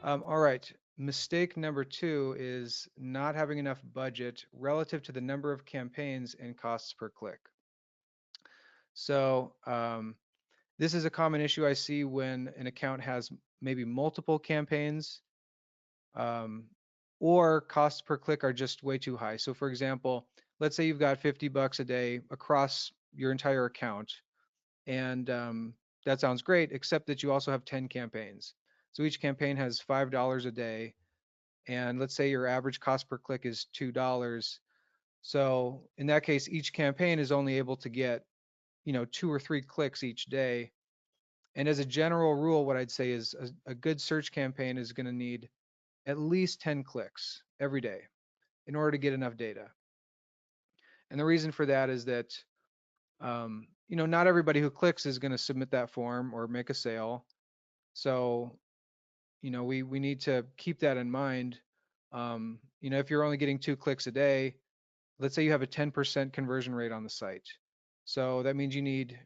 All right. Mistake number two is not having enough budget relative to the number of campaigns and costs per click. So this is a common issue I see when an account has maybe multiple campaigns, um, or costs per click are just way too high. So for example, let's say you've got 50 bucks a day across your entire account, and that sounds great, except that you also have 10 campaigns. So each campaign has $5 a day, and let's say your average cost per click is $2. So in that case, each campaign is only able to get, 2 or 3 clicks each day. And as a general rule, what I'd say is a good search campaign is going to need at least 10 clicks every day in order to get enough data. And the reason for that is that, not everybody who clicks is going to submit that form or make a sale. So, we need to keep that in mind. If you're only getting 2 clicks a day, let's say you have a 10% conversion rate on the site. So that means you need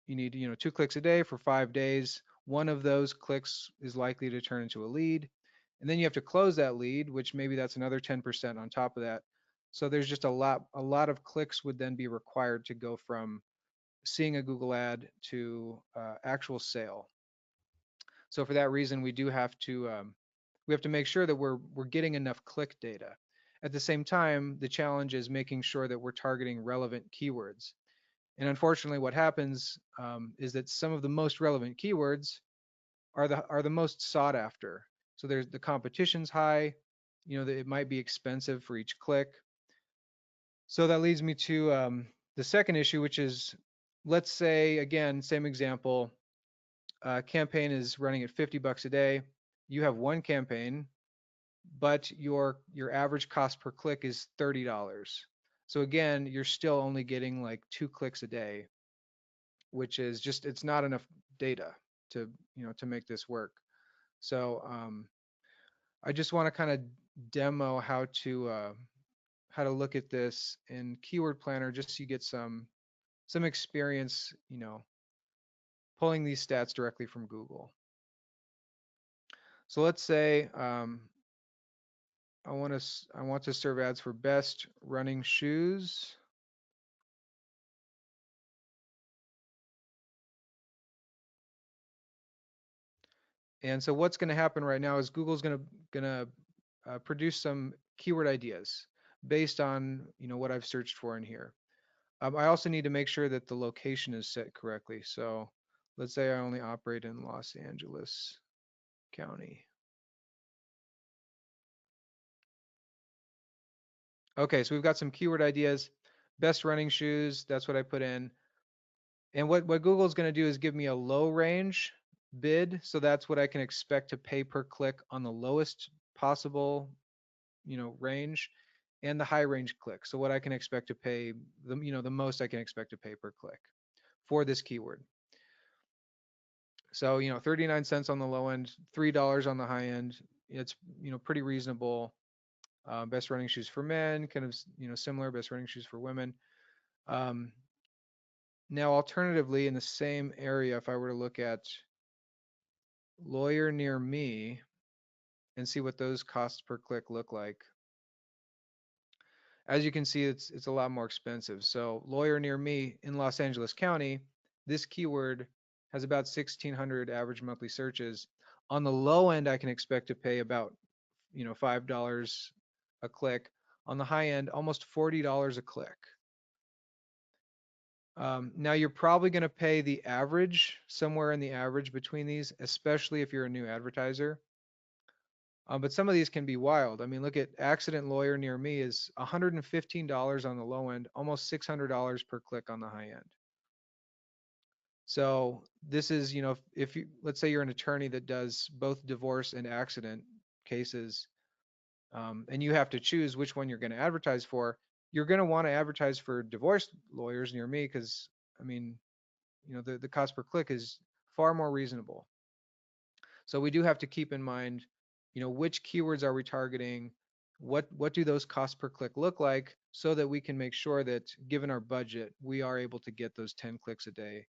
2 clicks a day for 5 days. One of those clicks is likely to turn into a lead, and then you have to close that lead, which maybe that's another 10% on top of that. So there's just a lot of clicks would then be required to go from seeing a Google ad to actual sale. So for that reason, we have to make sure that we're getting enough click data. At the same time, the challenge is making sure that we're targeting relevant keywords. And unfortunately, what happens is that some of the most relevant keywords are the most sought after. So there's the competition's high. It might be expensive for each click. So that leads me to the second issue, which is, let's say again, same example, campaign is running at 50 bucks a day. You have one campaign, but your average cost per click is $30. So again, you're still only getting like 2 clicks a day, which is just, it's not enough data to make this work. So I just want to kind of demo how to look at this in Keyword Planner, just so you get some experience, pulling these stats directly from Google. So let's say I want to serve ads for best running shoes. And so what's going to happen right now is Google's going to produce some keyword ideas based on what I've searched for in here. I also need to make sure that the location is set correctly. So let's say I only operate in Los Angeles County. Okay, so we've got some keyword ideas. Best running shoes, that's what I put in. And what Google's going to do is give me a low range bid. So that's what I can expect to pay per click on the lowest possible, range, and the high range click. So what I can expect to pay, the most I can expect to pay per click for this keyword. So, 39 cents on the low end, $3 on the high end. It's, pretty reasonable. Best running shoes for men, kind of, similar. Best running shoes for women. Um, Now, alternatively, in the same area, if I were to look at lawyer near me and see what those costs per click look like, as you can see, it's a lot more expensive. So lawyer near me in Los Angeles County, this keyword has about 1,600 average monthly searches. On the low end, I can expect to pay about, $5 a click. On the high end, almost $40 a click. Now you're probably going to pay the average, somewhere in the average between these, especially if you're a new advertiser. But some of these can be wild. I mean, look at accident lawyer near me is $115 on the low end, almost $600 per click on the high end. So this is, if you, let's say you're an attorney that does both divorce and accident cases, and you have to choose which one you're going to advertise for, you're going to want to advertise for divorce lawyers near me because, I mean, the cost per click is far more reasonable. So we do have to keep in mind, which keywords are we targeting? What do those costs per click look like, so that we can make sure that given our budget, we are able to get those 10 clicks a day